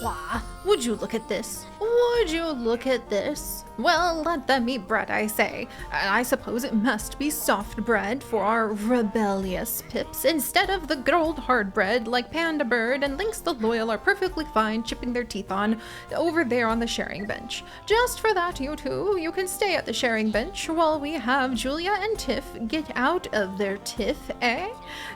Why, would you look at this? Would you look at this? Well, let them eat bread, I say. And I suppose it must be soft bread for our rebellious pips, instead of the good old hard bread like Panda Bird and Lynx the Loyal are perfectly fine chipping their teeth on over there on the sharing bench. Just for that, you two, you can stay at the sharing bench while we have Julia and Tiff get out of their tiff, eh?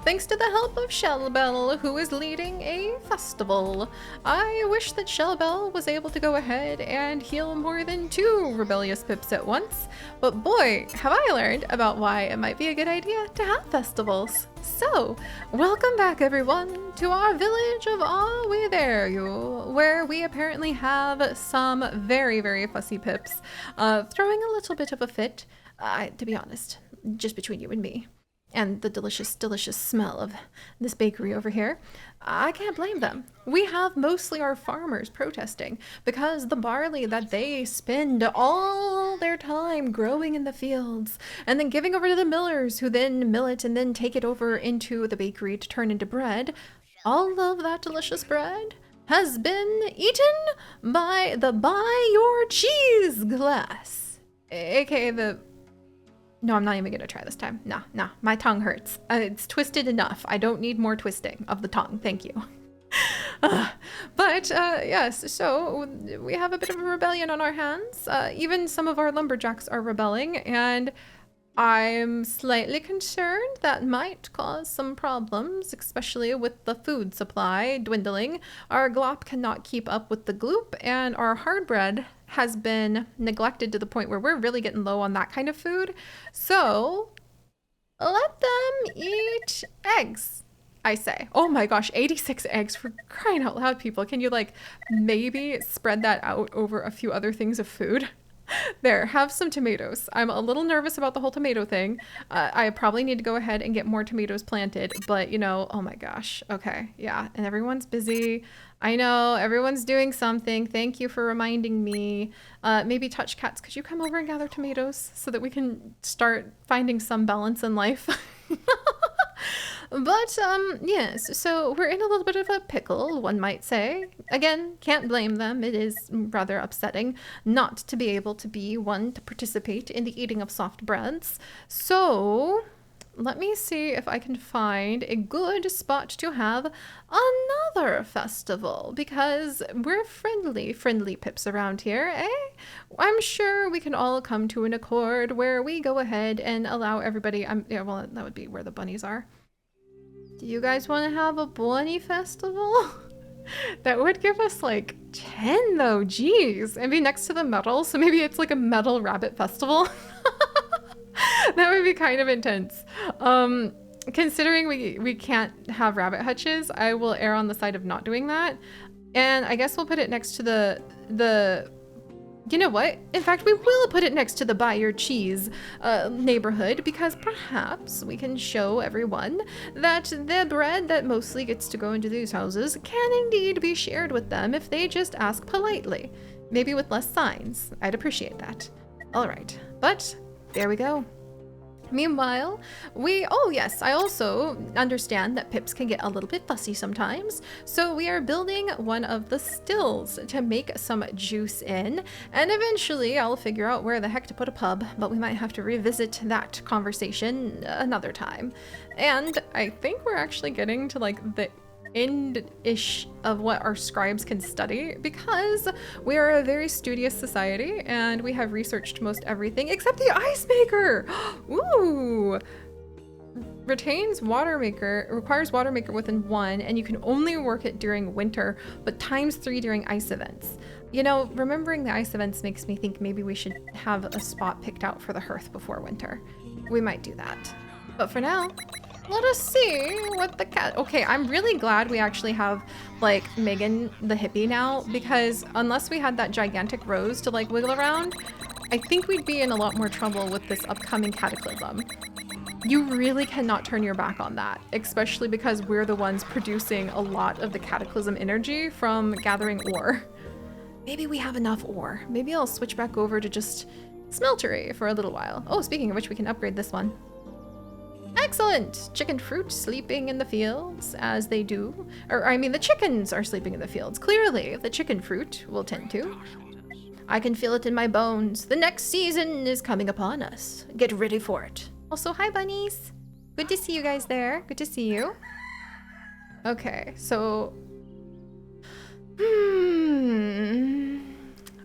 Thanks to the help of Shellbell, who is leading a festival. I wish that Shellbell was able to go ahead and heal more than 2 rebellious pips at once, but boy, have I learned about why it might be a good idea to have festivals. So, welcome back everyone to our village of Are We There You, where we apparently have some very, very fussy pips throwing a little bit of a fit, to be honest, just between you and me. And the delicious, delicious smell of this bakery over here. I can't blame them. We have mostly our farmers protesting because the barley that they spend all their time growing in the fields and then giving over to the millers who then mill it and then take it over into the bakery to turn into bread, all of that delicious bread has been eaten by the buy your cheese glass, aka the... No, I'm not even gonna try this time. Nah, my tongue hurts. It's twisted enough. I don't need more twisting of the tongue, thank you. Yes, so we have a bit of a rebellion on our hands. Even some of our lumberjacks are rebelling, and I'm slightly concerned that might cause some problems, especially with the food supply dwindling. Our glop cannot keep up with the gloop, and our hard bread has been neglected to the point where we're really getting low on that kind of food. So let them eat eggs, I say. Oh my gosh, 86 eggs, for crying out loud, people. Can you like maybe spread that out over a few other things of food? There, have some tomatoes. I'm a little nervous about the whole tomato thing. I probably need to go ahead and get more tomatoes planted, but you know, oh my gosh. Okay, yeah, and everyone's busy. I know, everyone's doing something. Thank you for reminding me. Maybe Touch Cats, could you come over and gather tomatoes so that we can start finding some balance in life? But, yes, so we're in a little bit of a pickle, one might say. Again, can't blame them. It is rather upsetting not to be able to be one to participate in the eating of soft breads. So, let me see if I can find a good spot to have another festival, because we're friendly pips around here, eh? I'm sure we can all come to an accord where we go ahead and allow everybody, yeah, well, that would be where the bunnies are. Do you guys want to have a bunny festival? That would give us like 10 though, geez, and be next to the metal, so maybe it's like a metal rabbit festival. That would be kind of intense. Considering we can't have rabbit hutches, I will err on the side of not doing that. And I guess we'll put it next to the you know what? In fact, we will put it next to the buy your cheese neighborhood, because perhaps we can show everyone that the bread that mostly gets to go into these houses can indeed be shared with them if they just ask politely. Maybe with less signs. I'd appreciate that. All right, but there we go. Meanwhile, oh yes, I also understand that pips can get a little bit fussy sometimes, so we are building one of the stills to make some juice in, and eventually I'll figure out where the heck to put a pub, but we might have to revisit that conversation another time. And I think we're actually getting to like the end-ish of what our scribes can study, because we are a very studious society and we have researched most everything except the ice maker. Ooh, requires water maker within 1, and you can only work it during winter, but ×3 during ice events. You know, remembering the ice events makes me think maybe we should have a spot picked out for the hearth before winter. We might do that, but for now, let us see what the cat... Okay, I'm really glad we actually have, like, Megan the hippie now, because unless we had that gigantic rose to, like, wiggle around, I think we'd be in a lot more trouble with this upcoming cataclysm. You really cannot turn your back on that, especially because we're the ones producing a lot of the cataclysm energy from gathering ore. Maybe we have enough ore. Maybe I'll switch back over to just smeltery for a little while. Oh, speaking of which, we can upgrade this one. Excellent! Chicken fruit sleeping in the fields, as they do. Or, I mean, the chickens are sleeping in the fields. Clearly, the chicken fruit will tend to. I can feel it in my bones. The next season is coming upon us. Get ready for it. Also, hi, bunnies. Good to see you guys there. Good to see you. Okay, so...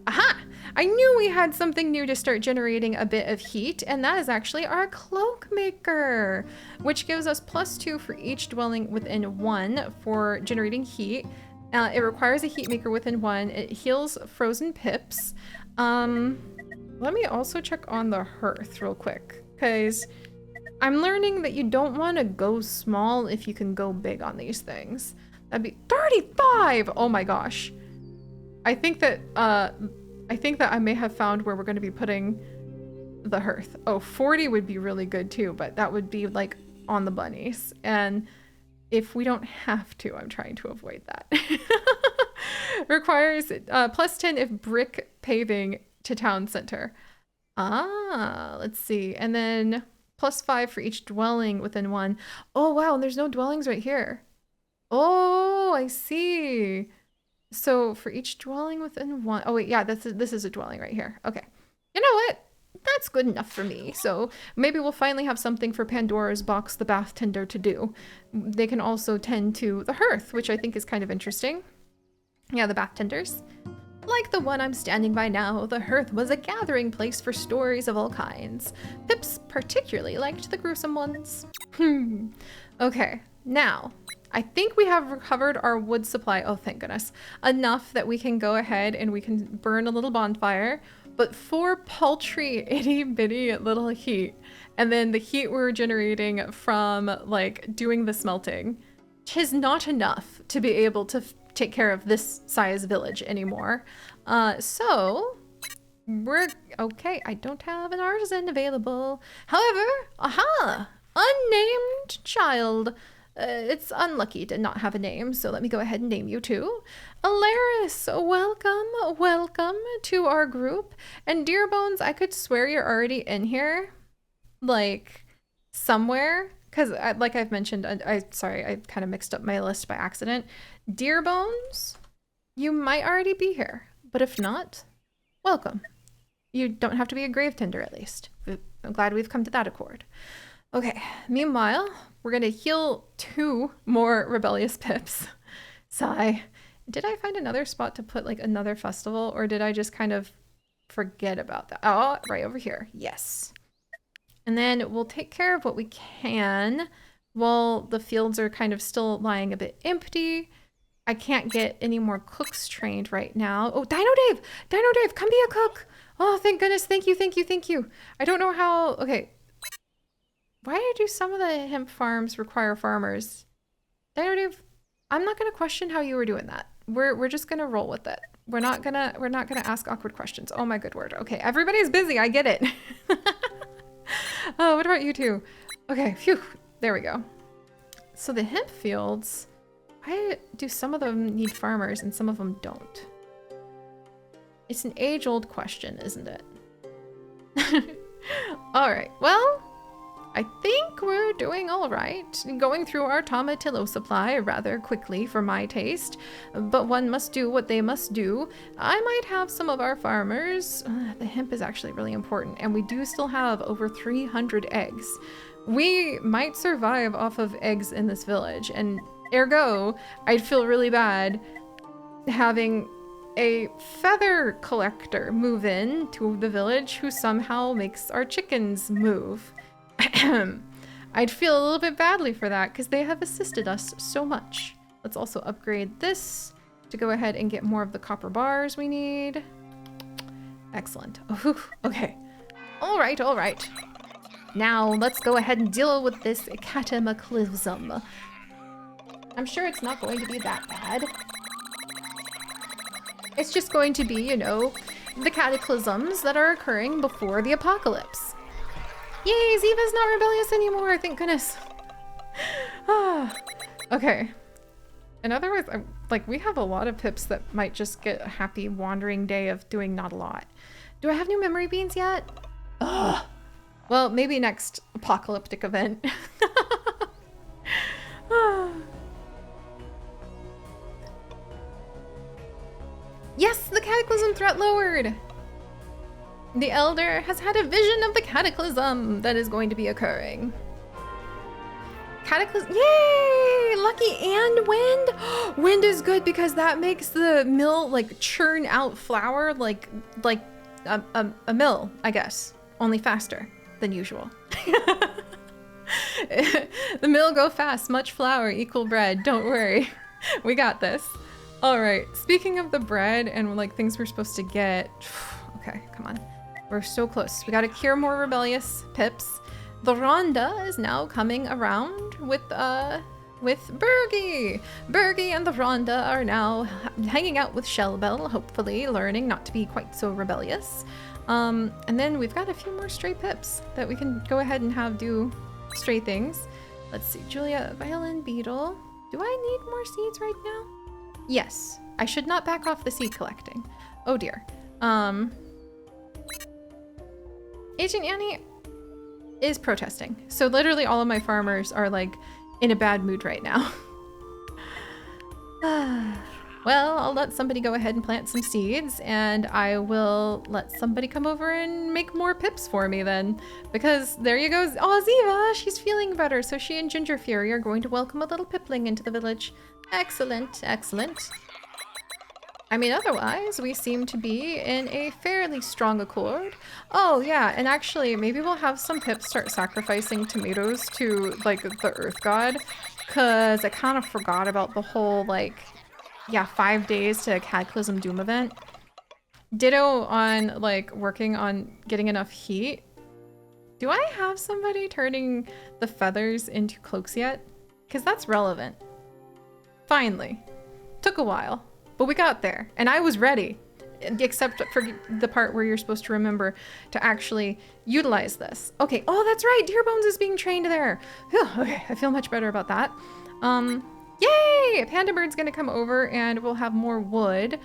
Aha! I knew we had something new to start generating a bit of heat, and that is actually our cloak maker, which gives us +2 for each dwelling within 1 for generating heat. It requires a heat maker within 1. It heals frozen pips. Let me also check on the hearth real quick, because I'm learning that you don't want to go small if you can go big on these things. That'd be 35! Oh my gosh. I think that I may have found where we're going to be putting the hearth. Oh, 40 would be really good too, but that would be like on the bunnies. And if we don't have to, I'm trying to avoid that. Requires +10 if brick paving to town center. Let's see. And then +5 for each dwelling within 1. Oh, wow. And there's no dwellings right here. Oh, I see. So for each dwelling within 1. Oh wait, yeah, this is a dwelling right here. Okay. You know what? That's good enough for me. So maybe we'll finally have something for Pandora's box, the bath tender, to do. They can also tend to the hearth, which I think is kind of interesting. Yeah, the bath tenders. Like the one I'm standing by now, the hearth was a gathering place for stories of all kinds. Pips particularly liked the gruesome ones. Okay, now, I think we have recovered our wood supply. Oh, thank goodness. Enough that we can go ahead and we can burn a little bonfire, but for paltry itty bitty little heat. And then the heat we're generating from like doing the smelting, tis not enough to be able to take care of this size village anymore. So we're okay. I don't have an artisan available. However, aha, unnamed child. It's unlucky to not have a name, so let me go ahead and name you too. Alaris, welcome to our group. And Dearbones, I could swear you're already in here, like somewhere, because like I've mentioned, sorry, I kind of mixed up my list by accident. Dearbones, you might already be here, but if not, welcome. You don't have to be a grave tender, at least. I'm glad we've come to that accord. Okay, meanwhile, we're gonna heal 2 more rebellious pips. Sigh. Did I find another spot to put like another festival, or did I just kind of forget about that? Oh, right over here. Yes. And then we'll take care of what we can while the fields are kind of still lying a bit empty. I can't get any more cooks trained right now. Oh, Dino Dave! Dino Dave, come be a cook! Oh, thank goodness. Thank you, thank you, thank you. I don't know how... Okay. Why do some of the hemp farms require farmers? Dino Dave, I'm not gonna question how you were doing that. We're just gonna roll with it. We're not gonna ask awkward questions. Oh my good word. Okay, everybody's busy. I get it. Oh, what about you two? Okay, phew. There we go. So the hemp fields, why do some of them need farmers and some of them don't? It's an age-old question, isn't it? All right, well, I think we're doing all right. Going through our tomatillo supply rather quickly for my taste, but one must do what they must do. I might have some of our farmers. The hemp is actually really important, and we do still have over 300 eggs. We might survive off of eggs in this village, and ergo, I'd feel really bad having a feather collector move in to the village who somehow makes our chickens move. I'd feel a little bit badly for that because they have assisted us so much. Let's also upgrade this to go ahead and get more of the copper bars we need. Excellent. Oh, okay. All right, all right. Now let's go ahead and deal with this cataclysm. I'm sure it's not going to be that bad. It's just going to be, you know, the cataclysms that are occurring before the apocalypse. Yay, Ziva's not rebellious anymore, thank goodness. Okay. In other words, we have a lot of pips that might just get a happy wandering day of doing not a lot. Do I have new memory beans yet? Ugh. Well, maybe next apocalyptic event. Yes, the cataclysm threat lowered! The Elder has had a vision of the cataclysm that is going to be occurring. Cataclysm, yay! Lucky and wind? Wind is good because that makes the mill like churn out flour like a mill, I guess. Only faster than usual. The mill go fast, much flour, equal bread. Don't worry. We got this. All right, speaking of the bread and like things we're supposed to get. Okay, come on. We're so close. We gotta cure more rebellious pips. The Rhonda is now coming around with Bergie. Bergie and the Rhonda are now hanging out with Shellbell, hopefully learning not to be quite so rebellious. And then we've got a few more stray pips that we can go ahead and have do stray things. Let's see, Julia, Violin, Beetle. Do I need more seeds right now? Yes, I should not back off the seed collecting. Oh dear. Agent Annie is protesting. So literally all of my farmers are like in a bad mood right now. Well, I'll let somebody go ahead and plant some seeds, and I will let somebody come over and make more pips for me then. Because there you go. Oh, Ziva, she's feeling better. So she and Ginger Fury are going to welcome a little pipling into the village. Excellent, excellent. I mean, otherwise, we seem to be in a fairly strong accord. Oh, yeah, and actually, maybe we'll have some pips start sacrificing tomatoes to, like, the Earth God. Because I kind of forgot about the whole, like, yeah, 5 days to Cataclysm Doom event. Ditto on, like, working on getting enough heat. Do I have somebody turning the feathers into cloaks yet? Because that's relevant. Finally. Took a while. But we got there, and I was ready, except for the part where you're supposed to remember to actually utilize this. Okay, oh, that's right, Dearbones is being trained there. Whew, okay, I feel much better about that. Yay! Panda Bird's gonna come over and we'll have more wood.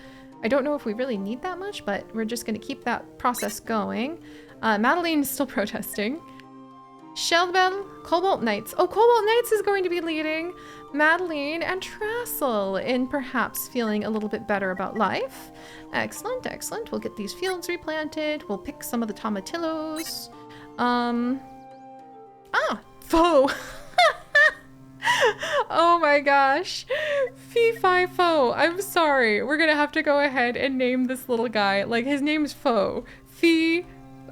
I don't know if we really need that much, but we're just gonna keep that process going. Madeline's still protesting. Shellbell, Cobalt Knights. Oh, Cobalt Knights is going to be leading Madeline and Trassel in perhaps feeling a little bit better about life. Excellent, excellent. We'll get these fields replanted. We'll pick some of the tomatillos. Foe. Oh my gosh. Fee-fi Foe. I'm sorry. We're gonna have to go ahead and name this little guy. Like, his name's Foe.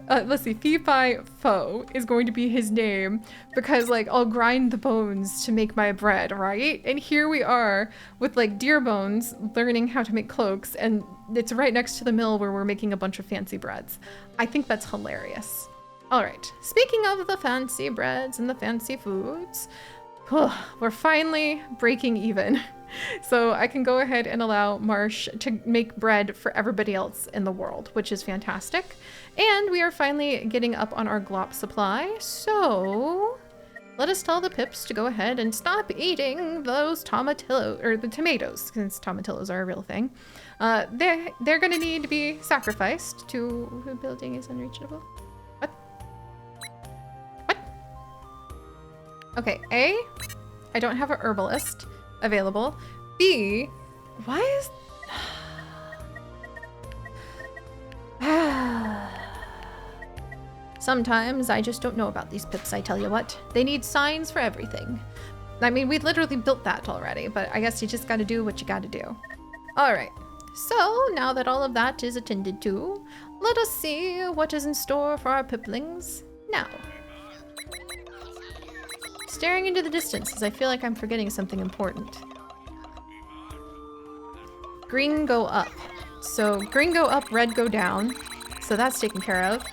Let's see, Fee-fi Foe is going to be his name because, like, I'll grind the bones to make my bread, right? And here we are with, like, Dearbones learning how to make cloaks, and it's right next to the mill where we're making a bunch of fancy breads. I think that's hilarious. All right, speaking of the fancy breads and the fancy foods, we're finally breaking even. So I can go ahead and allow Marsh to make bread for everybody else in the world, which is fantastic. And we are finally getting up on our glop supply. So let us tell the pips to go ahead and stop eating those tomatillos, or the tomatoes, since tomatillos are a real thing. They're gonna need to be sacrificed to the building is unreachable. What? Okay, A, I don't have a herbalist available. B, why is... Sometimes I just don't know about these pips, I tell you what. They need signs for everything. I mean, we literally built that already, but I guess you just gotta do what you gotta do. All right, so now that all of that is attended to, let us see what is in store for our piplings now. Staring into the distance as I feel like I'm forgetting something important. Green go up. So green go up, red go down. So that's taken care of.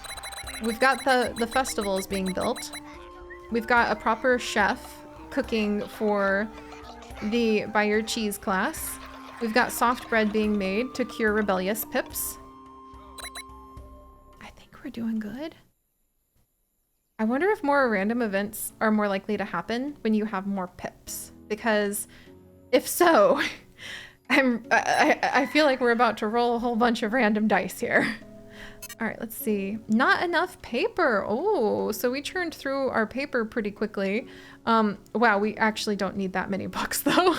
We've got the festivals being built. We've got a proper chef cooking for the Buy Your Cheese class. We've got soft bread being made to cure rebellious pips. I think we're doing good. I wonder if more random events are more likely to happen when you have more pips, because if so, I feel like we're about to roll a whole bunch of random dice here. All right, let's see. Not enough paper. Oh, so we churned through our paper pretty quickly. Wow, we actually don't need that many books though.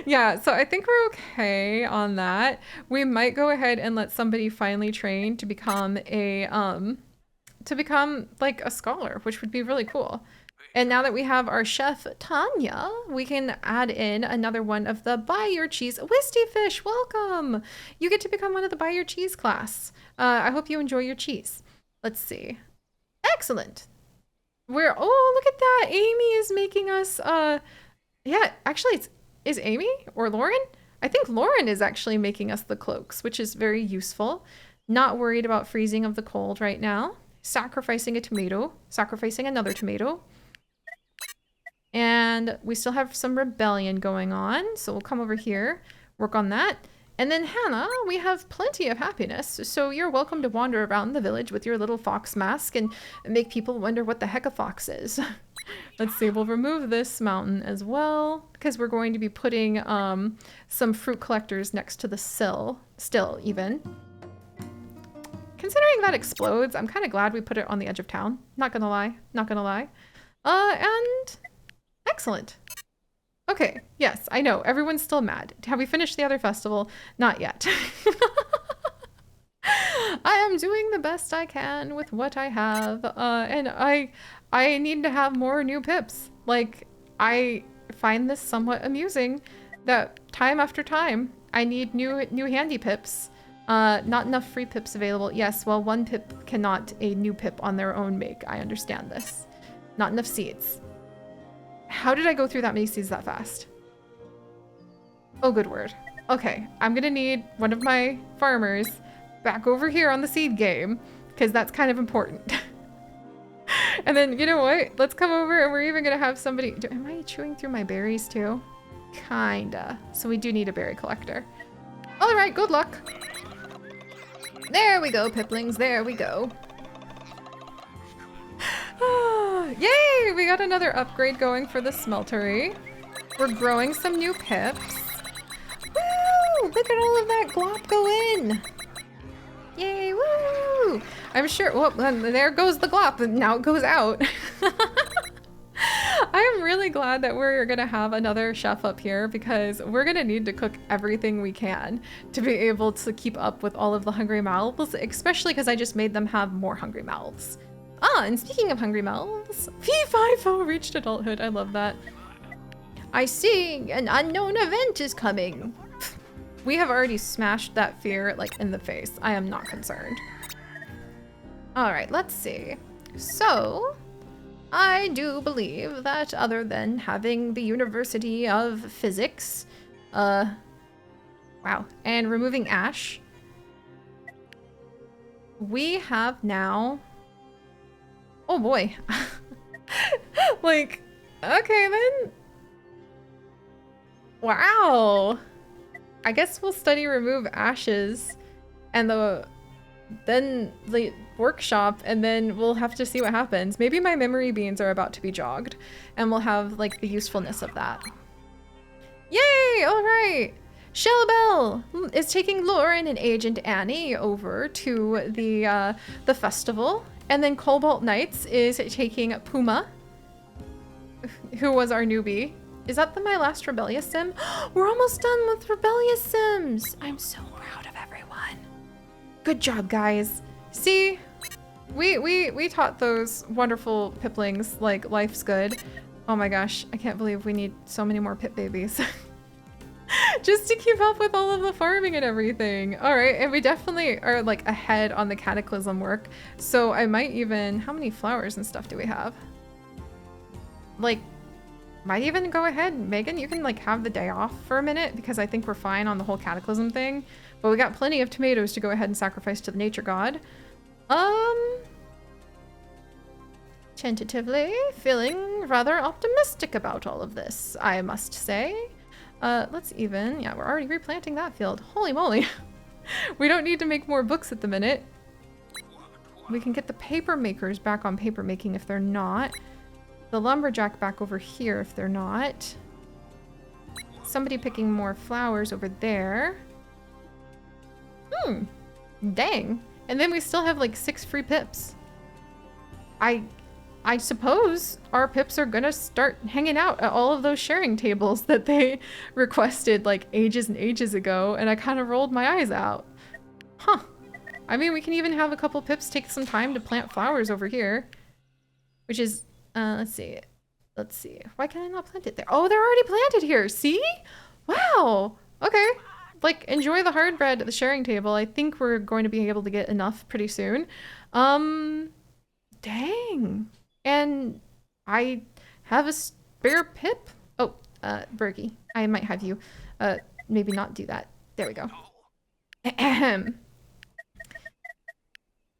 Yeah, so I think we're okay on that. We might go ahead and let somebody finally train to become like a scholar, which would be really cool. And now that we have our chef, Tanya, we can add in another one of the buy your cheese. Wisty Fish, welcome! You get to become one of the buy your cheese class. I hope you enjoy your cheese. Let's see. Excellent. Oh, look at that. Amy is making us, yeah, actually, is Amy or Lauren? I think Lauren is actually making us the cloaks, which is very useful. Not worried about freezing of the cold right now. Sacrificing a tomato, sacrificing another tomato. And we still have some rebellion going on, so we'll come over here, work on that. And then Hannah, we have plenty of happiness, so you're welcome to wander around the village with your little fox mask and make people wonder what the heck a fox is. Let's see, we'll remove this mountain as well, because we're going to be putting some fruit collectors next to the still even. Considering that explodes, I'm kind of glad we put it on the edge of town. Not gonna lie, not gonna lie. And excellent. Okay, yes, I know, everyone's still mad. Have we finished the other festival? Not yet. I am doing the best I can with what I have, and I need to have more new pips. Like, I find this somewhat amusing that time after time, I need new handy pips. Not enough free pips available. Yes, well, one pip cannot a new pip on their own make. I understand this. Not enough seeds. How did I go through that many seeds that fast? Oh, good word. Okay, I'm gonna need one of my farmers back over here on the seed game, because that's kind of important. And then, you know what? Let's come over and we're even gonna have somebody... Am I chewing through my berries too? Kinda. So we do need a berry collector. All right, good luck. There we go, piplings. There we go. Yay! We got another upgrade going for the smeltery. We're growing some new pips. Woo! Look at all of that glop go in. Yay, woo! I'm sure, well, there goes the glop, and now it goes out. I'm really glad that we're gonna have another chef up here, because we're gonna need to cook everything we can to be able to keep up with all of the hungry mouths, especially because I just made them have more hungry mouths. Ah, and speaking of hungry mouths, P5O reached adulthood. I love that. I see an unknown event is coming. We have already smashed that fear like in the face. I am not concerned. All right, let's see. So, I do believe that other than having the University of Physics, wow, and removing ash, we have now, oh boy, like, okay then, wow. I guess we'll study remove ashes and then the workshop, and then we'll have to see what happens. Maybe my memory beans are about to be jogged and we'll have like the usefulness of that. Yay! All right. Shell Bell is taking Lauren and Agent Annie over to the festival, and then Cobalt Knights is taking Puma, who was our newbie. Is that my last Rebellious Sim? We're almost done with Rebellious Sims. I'm so proud of everyone. Good job, guys. See, we taught those wonderful piplings like life's good. Oh my gosh, I can't believe we need so many more pip babies. Just to keep up with all of the farming and everything. All right, and we definitely are like ahead on the cataclysm work. So I might even, how many flowers and stuff do we have? Like, might even go ahead, Megan, you can like have the day off for a minute, because I think we're fine on the whole cataclysm thing. But we got plenty of tomatoes to go ahead and sacrifice to the nature god. Tentatively feeling rather optimistic about all of this, I must say. Let's even, yeah, we're already replanting that field. Holy moly. We don't need to make more books at the minute. We can get the paper makers back on paper making if they're not. The lumberjack back over here if they're not. Somebody picking more flowers over there. Dang. And then we still have like 6 free pips. I suppose our pips are gonna start hanging out at all of those sharing tables that they requested like ages and ages ago, and I kind of rolled my eyes out. Huh. I mean, we can even have a couple pips take some time to plant flowers over here. Which is, let's see. Let's see. Why can I not plant it there? Oh, they're already planted here. See? Wow. Okay. Like, enjoy the hard bread at the sharing table. I think we're going to be able to get enough pretty soon. Dang. And I have a spare pip. Oh, Bergie, I might have you, maybe not do that. There we go. Ahem.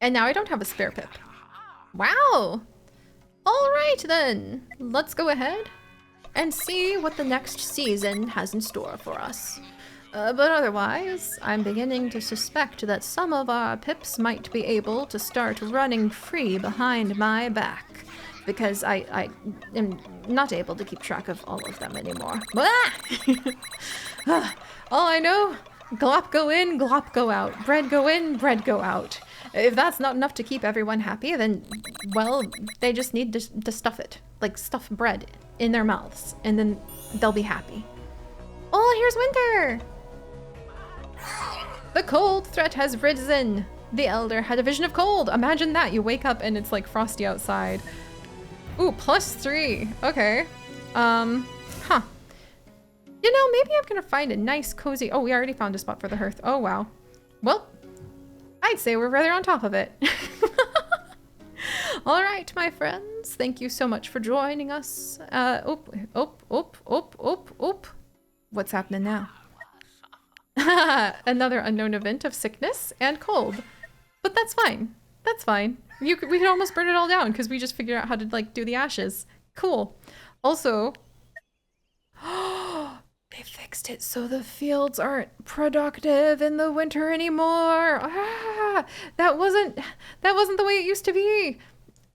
And now I don't have a spare pip. Wow. All right then, let's go ahead and see what the next season has in store for us. But otherwise, I'm beginning to suspect that some of our pips might be able to start running free behind my back, because I am not able to keep track of all of them anymore. All I know, glop go in, glop go out. Bread go in, bread go out. If that's not enough to keep everyone happy, then, well, they just need to stuff it. Like, stuff bread in their mouths, and then they'll be happy. Oh, here's winter! The cold threat has risen. The elder had a vision of cold. Imagine that. You wake up and it's like frosty outside. Ooh, +3. Okay. Huh. You know, maybe I'm gonna find a nice cozy... Oh, we already found a spot for the hearth. Oh, wow. Well, I'd say we're rather on top of it. All right, my friends. Thank you so much for joining us. What's happening now? Another unknown event of sickness and cold. But that's fine. That's fine. We could almost burn it all down because we just figured out how to, like, do the ashes. Cool. Also... They fixed it so the fields aren't productive in the winter anymore. Ah, that wasn't the way it used to be.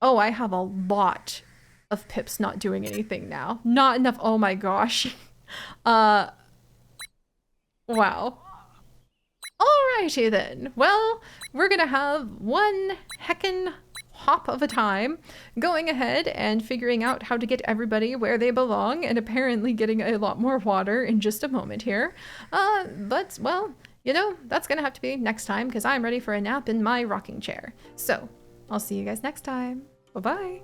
Oh, I have a lot of pips not doing anything now. Not enough. Oh my gosh. Wow. Alrighty then. Well, we're gonna have one heckin' hop of a time going ahead and figuring out how to get everybody where they belong, and apparently getting a lot more water in just a moment here. But, well, you know, that's gonna have to be next time because I'm ready for a nap in my rocking chair. So, I'll see you guys next time. Bye-bye.